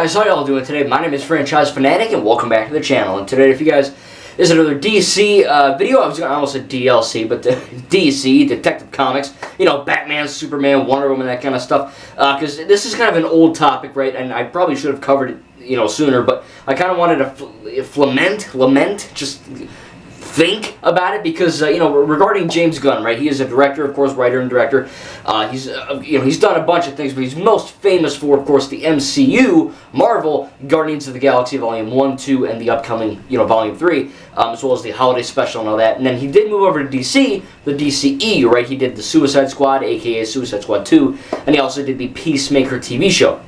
guys, how y'all doing today? My name is Franchise Fanatic and welcome back to the channel. And today, if you guys, this is another DC video. I almost said DLC, but DC, Detective Comics. You know, Batman, Superman, Wonder Woman, that kind of stuff. Because this is kind of an old topic, right? And I probably should have covered it, you know, sooner. But I kind of wanted to lament, just think about it, because you know, regarding James Gunn, right? He is a director, of course, writer and director. He's done a bunch of things, but he's most famous for, of course, the MCU, Marvel, Guardians of the Galaxy Volume 1, 2, and the upcoming, you know, Volume 3, as well as the holiday special and all that. And then he did move over to DC, the DCEU, right? He did the Suicide Squad, aka Suicide Squad 2, and he also did the Peacemaker TV show.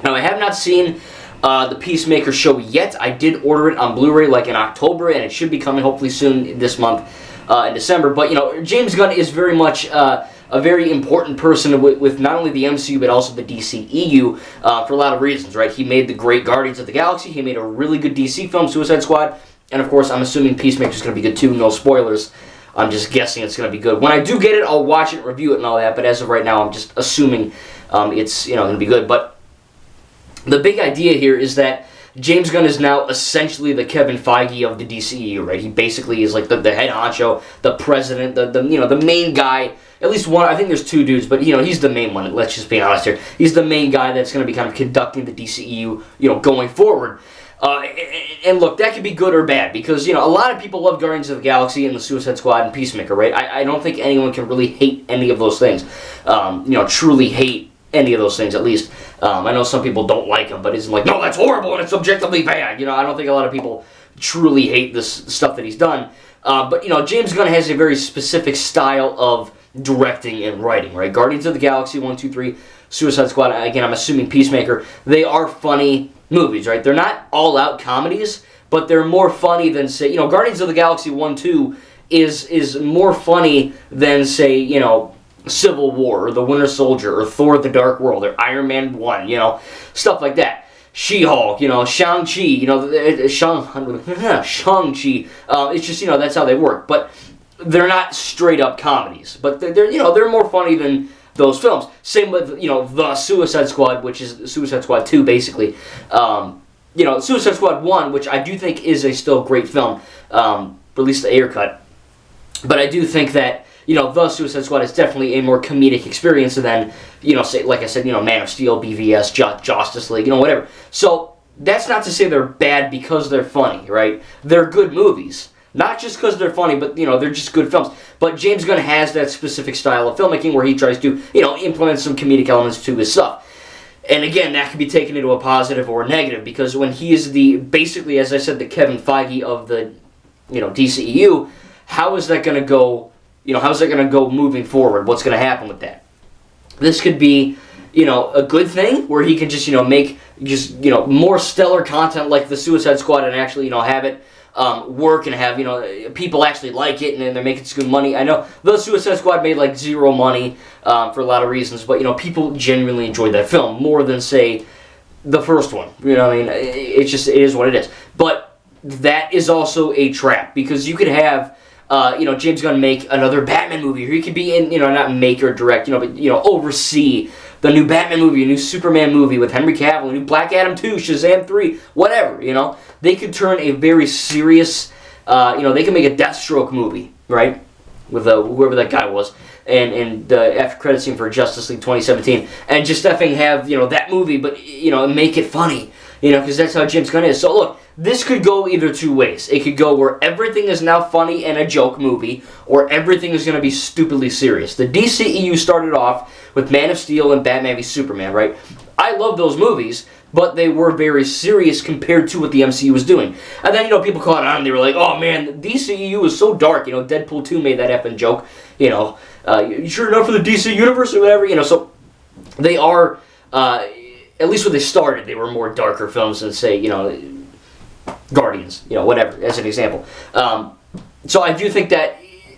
Now, I have not seen the Peacemaker show yet. I did order it on Blu-ray like in October, and it should be coming hopefully soon this month in December. But you know, James Gunn is very much a very important person with not only the MCU but also the DCEU for a lot of reasons, right? He made the great Guardians of the Galaxy. He made a really good DC film, Suicide Squad, and of course, I'm assuming Peacemaker's going to be good too. No spoilers. I'm just guessing it's going to be good. When I do get it, I'll watch it, review it, and all that. But as of right now, I'm just assuming it's, you know, going to be good. But the big idea here is that James Gunn is now essentially the Kevin Feige of the DCEU, right? He basically is like the head honcho, the president, the main guy. At least one. I think there's two dudes, but you know, he's the main one. Let's just be honest here. He's the main guy that's going to be kind of conducting the DCEU, you know, going forward. And look, that could be good or bad, because you know, a lot of people love Guardians of the Galaxy and the Suicide Squad and Peacemaker, right? I don't think anyone can really hate any of those things. You know, truly hate any of those things, at least. I know some people don't like him, but it's like, no, that's horrible and it's objectively bad. You know, I don't think a lot of people truly hate this stuff that he's done. But, you know, James Gunn has a very specific style of directing and writing, right? Guardians of the Galaxy 1, 2, 3, Suicide Squad, again, I'm assuming Peacemaker, they are funny movies, right? They're not all-out comedies, but they're more funny than, say, you know, Guardians of the Galaxy 1, 2 is more funny than, say, you know, Civil War, or The Winter Soldier, or Thor: The Dark World, or Iron Man 1, you know, stuff like that. She-Hulk, you know, Shang-Chi, you know, Shang-Chi. It's just, you know, that's how they work. But they're not straight-up comedies. But they're, you know, they're more funny than those films. Same with, you know, The Suicide Squad, which is Suicide Squad 2, basically. You know, Suicide Squad 1, which I do think is a still great film, at least the Ayer cut. But I do think that, you know, The Suicide Squad is definitely a more comedic experience than, you know, say, like I said, you know, Man of Steel, BVS, Justice League, you know, whatever. So, that's not to say they're bad because they're funny, right? They're good movies. Not just because they're funny, but, you know, they're just good films. But James Gunn has that specific style of filmmaking where he tries to, you know, implement some comedic elements to his stuff. And again, that can be taken into a positive or a negative, because when he is basically, as I said, the Kevin Feige of the, you know, DCEU, how is that going to go? You know, how's that going to go moving forward? What's going to happen with that? This could be, you know, a good thing where he can just, you know, make just, you know, more stellar content like the Suicide Squad and actually, you know, have it work and have, you know, people actually like it and they're making some good money. I know the Suicide Squad made like zero money for a lot of reasons, but, you know, people genuinely enjoyed that film more than, say, the first one. You know what I mean? It is what it is. But that is also a trap, because you could have, you know, James Gunn make another Batman movie, or he could be in, you know, not make or direct, you know, but, you know, oversee the new Batman movie, a new Superman movie with Henry Cavill, a new Black Adam 2, Shazam 3, whatever, you know. They could turn a very serious, you know, they can make a Deathstroke movie, right, with whoever that guy was, and the after credit scene for Justice League 2017, and just effing have, you know, that movie, but, you know, make it funny, you know, because that's how James Gunn is. So look, this could go either two ways. It could go where everything is now funny and a joke movie, or everything is going to be stupidly serious. The DCEU started off with Man of Steel and Batman v Superman, right? I love those movies, but they were very serious compared to what the MCU was doing. And then, you know, people caught on and they were like, oh man, the DCEU is so dark. You know, Deadpool 2 made that effing joke. You know, you sure enough for the DC Universe or whatever? You know, so they are, at least when they started, they were more darker films than, say, you know, Guardians, you know, whatever, as an example. So I do think that,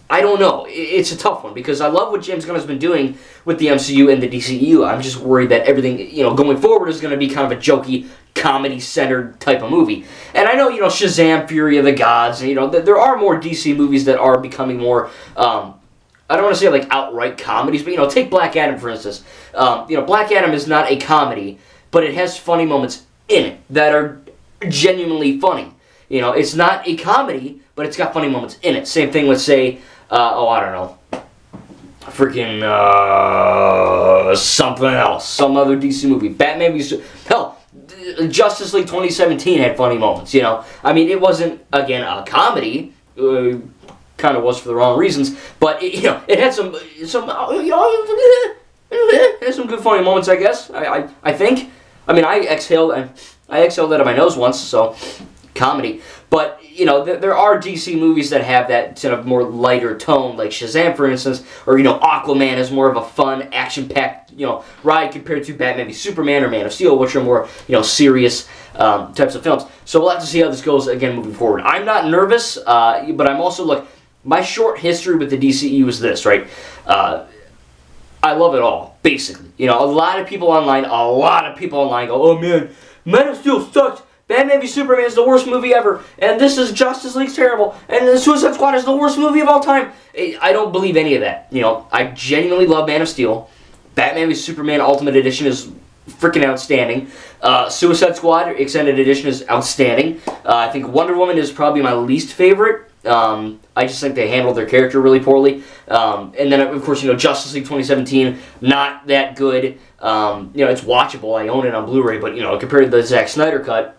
I don't know, it's a tough one, because I love what James Gunn has been doing with the MCU and the DCEU. I'm just worried that everything, you know, going forward is going to be kind of a jokey, comedy-centered type of movie. And I know, you know, Shazam, Fury of the Gods, and, you know, there are more DC movies that are becoming more, I don't want to say like outright comedies, but, you know, take Black Adam, for instance. You know, Black Adam is not a comedy, but it has funny moments in it that are genuinely funny. You know, it's not a comedy, but it's got funny moments in it. Same thing with, say, I don't know, freaking something else, some other DC movie. Batman v hell, Justice League 2017 had funny moments. You know, I mean, it wasn't again a comedy. Kind of was for the wrong reasons, but it, you know, it had some you know, it had some good funny moments, I guess. I think. I mean, I exhaled out of my nose once, so comedy. But you know, there are DC movies that have that sort of more lighter tone, like Shazam, for instance, or you know, Aquaman is more of a fun, action-packed, you know, ride compared to Batman v Superman or Man of Steel, which are more, you know, serious types of films. So we'll have to see how this goes again moving forward. I'm not nervous, but I'm also, look, my short history with the DCEU is this, right? I love it all, basically. You know, a lot of people online go, oh man, Man of Steel sucks. Batman v Superman is the worst movie ever, and this is Justice League's terrible, and the Suicide Squad is the worst movie of all time. I don't believe any of that. You know, I genuinely love Man of Steel. Batman v Superman Ultimate Edition is freaking outstanding. Suicide Squad Extended Edition is outstanding. I think Wonder Woman is probably my least favorite. I just think they handled their character really poorly. And then, of course, you know, Justice League 2017, not that good. You know, it's watchable. I own it on Blu-ray, but, you know, compared to the Zack Snyder cut,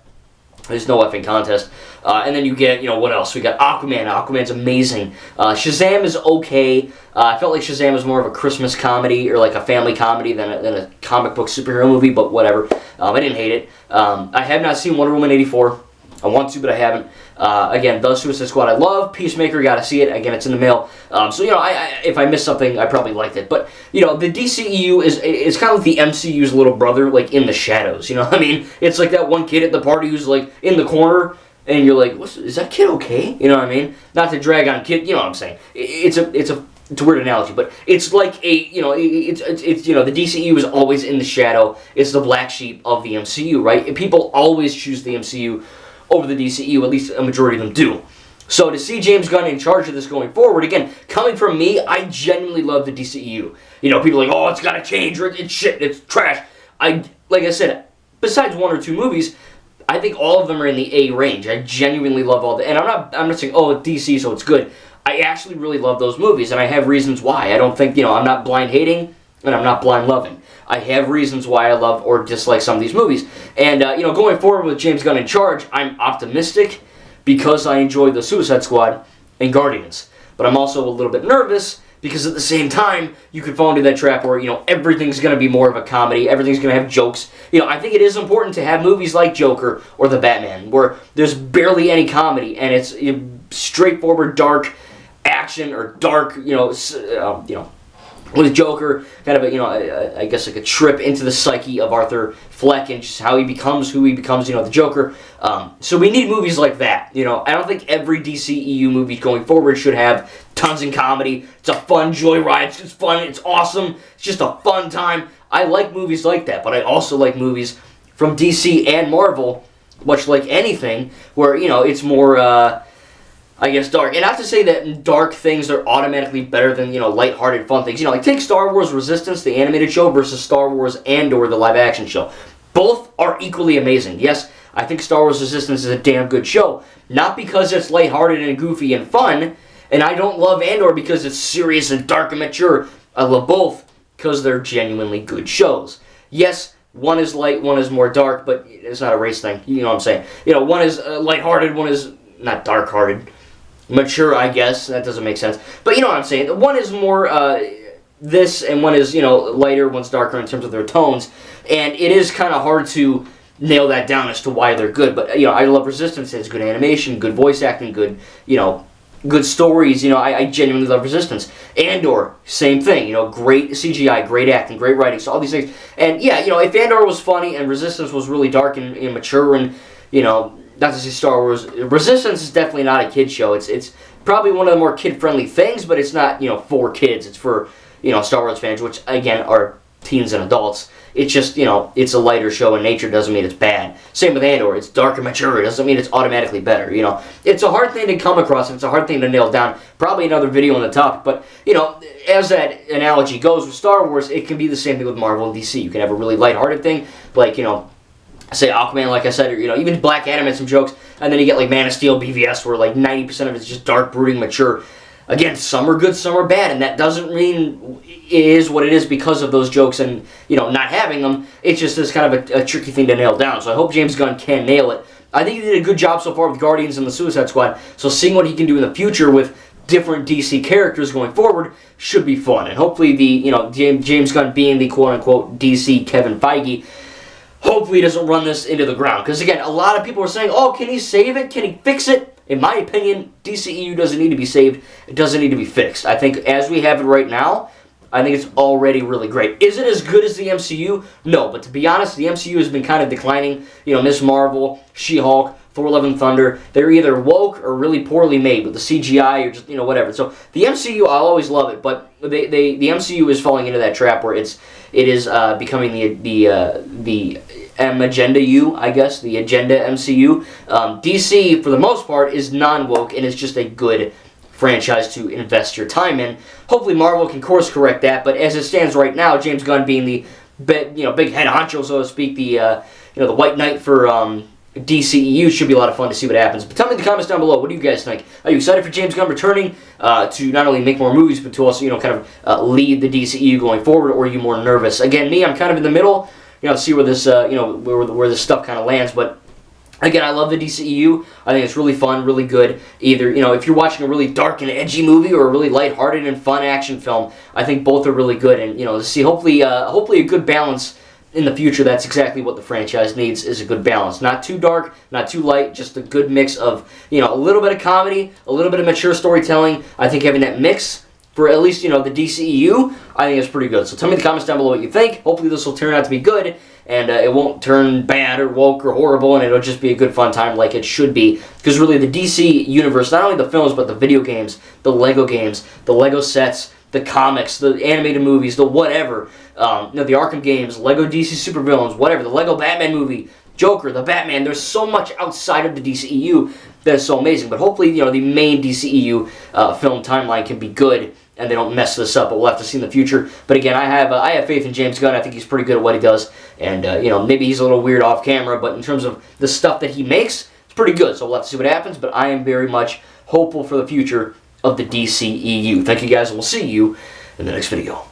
there's no effing contest. And then you get, you know, what else? We got Aquaman. Aquaman's amazing. Shazam is okay. I felt like Shazam was more of a Christmas comedy or like a family comedy than a comic book superhero movie, but whatever. I didn't hate it. I have not seen Wonder Woman 84. I want to, but I haven't. Again, The Suicide Squad I love. Peacemaker, gotta see it. Again, it's in the mail. So, you know, if I missed something, I probably liked it. But, you know, the DCEU is kind of like the MCU's little brother, like, in the shadows. You know what I mean? It's like that one kid at the party who's, like, in the corner, and you're like, is that kid okay? You know what I mean? Not to drag on kid, you know what I'm saying. It's a weird analogy, but it's like a, you know, it's you know, the DCEU is always in the shadow. It's the black sheep of the MCU, right? People always choose the MCU over the DCEU, at least a majority of them do. So to see James Gunn in charge of this going forward, again, coming from me, I genuinely love the DCEU. You know, people are like, oh, it's got to change, or it's shit, it's trash. Like I said, besides one or two movies, I think all of them are in the A range. I genuinely love all the, and I'm not saying, oh, it's DC, so it's good. I actually really love those movies, and I have reasons why. I don't think, you know, I'm not blind hating, and I'm not blind loving. I have reasons why I love or dislike some of these movies. And, you know, going forward with James Gunn in charge, I'm optimistic because I enjoyed the Suicide Squad and Guardians. But I'm also a little bit nervous because at the same time, you could fall into that trap where, you know, everything's going to be more of a comedy. Everything's going to have jokes. You know, I think it is important to have movies like Joker or The Batman where there's barely any comedy and it's straightforward, dark action or dark, you know, with Joker, kind of a, you know, I guess like a trip into the psyche of Arthur Fleck and just how he becomes who he becomes, you know, the Joker. So we need movies like that, you know. I don't think every DCEU movie going forward should have tons of comedy. It's a fun joyride. It's fun. It's awesome. It's just a fun time. I like movies like that, but I also like movies from DC and Marvel, much like anything, where, you know, it's more, I guess, dark. And not to say that dark things are automatically better than, you know, lighthearted, fun things. You know, like take Star Wars Resistance, the animated show, versus Star Wars Andor, the live-action show. Both are equally amazing. Yes, I think Star Wars Resistance is a damn good show. Not because it's lighthearted and goofy and fun, and I don't love Andor because it's serious and dark and mature. I love both because they're genuinely good shows. Yes, one is light, one is more dark, but it's not a race thing. You know what I'm saying? You know, one is lighthearted, one is not dark-hearted. Mature, I guess. That doesn't make sense. But you know what I'm saying. One is more this, and one is, you know, lighter, one's darker in terms of their tones. And it is kind of hard to nail that down as to why they're good. But, you know, I love Resistance. It's good animation, good voice acting, good, you know, good stories. You know, I genuinely love Resistance. Andor, same thing. You know, great CGI, great acting, great writing. So all these things. And, yeah, you know, if Andor was funny and Resistance was really dark and mature and, you know, not to say Star Wars, Resistance is definitely not a kid show. It's probably one of the more kid-friendly things, but it's not, you know, for kids. It's for, you know, Star Wars fans, which, again, are teens and adults. It's just, you know, it's a lighter show in nature. Doesn't mean it's bad. Same with Andor. It's dark and mature. It doesn't mean it's automatically better, you know. It's a hard thing to come across. It's a hard thing to nail down. Probably another video on the topic. But, you know, as that analogy goes with Star Wars, it can be the same thing with Marvel and DC. You can have a really lighthearted thing, like, you know, say Aquaman, like I said, or, you know, even Black Adam had some jokes, and then you get like Man of Steel, BVS, where like 90% of it's just dark, brooding, mature. Again, some are good, some are bad, and that doesn't mean it is what it is because of those jokes and, you know, not having them. It's just this kind of a tricky thing to nail down. So I hope James Gunn can nail it. I think he did a good job so far with Guardians and the Suicide Squad, so seeing what he can do in the future with different DC characters going forward should be fun. And hopefully the, you know, James Gunn being the quote-unquote DC Kevin Feige, hopefully he doesn't run this into the ground. Because again, a lot of people are saying, oh, can he save it? Can he fix it? In my opinion, DCEU doesn't need to be saved. It doesn't need to be fixed. I think as we have it right now, I think it's already really great. Is it as good as the MCU? No, but to be honest, the MCU has been kind of declining. You know, Ms. Marvel, She-Hulk, Thor: Love and Thunder, they're either woke or really poorly made with the CGI or just, you know, whatever. So the MCU, I'll always love it, but the MCU is falling into that trap where it is becoming the agenda U, I guess, the agenda MCU. DC, for the most part, is non-woke and is just a good franchise to invest your time in. Hopefully Marvel can course correct that, but as it stands right now, James Gunn being the big head honcho, so to speak, the White Knight for DCEU, should be a lot of fun to see what happens. But tell me in the comments down below, what do you guys think? Are you excited for James Gunn returning to not only make more movies, but to also, you know, kind of lead the DCEU going forward, or are you more nervous? Again, me, I'm kind of in the middle, you know, to see where this, where this stuff kind of lands, but again, I love the DCEU. I think it's really fun, really good. Either, you know, if you're watching a really dark and edgy movie or a really lighthearted and fun action film, I think both are really good. And, you know, to see hopefully a good balance in the future. That's exactly what the franchise needs, is a good balance. Not too dark, not too light, just a good mix of, you know, a little bit of comedy, a little bit of mature storytelling. I think having that mix for at least, you know, the DCEU, I think it's pretty good. So tell me in the comments down below what you think. Hopefully this will turn out to be good, and it won't turn bad or woke or horrible, and it'll just be a good fun time like it should be. Because really the DC universe, not only the films, but the video games, the Lego sets, the comics, the animated movies, the whatever, the Arkham games, Lego DC supervillains, whatever, the Lego Batman movie, Joker, the Batman. There's so much outside of the DCEU that's so amazing. But hopefully, you know, the main DCEU film timeline can be good, and they don't mess this up. But we'll have to see in the future. But again, I have faith in James Gunn. I think he's pretty good at what he does, and you know, maybe he's a little weird off camera, but in terms of the stuff that he makes, it's pretty good. So we'll have to see what happens. But I am very much hopeful for the future of the DCEU. Thank you guys, and we'll see you in the next video.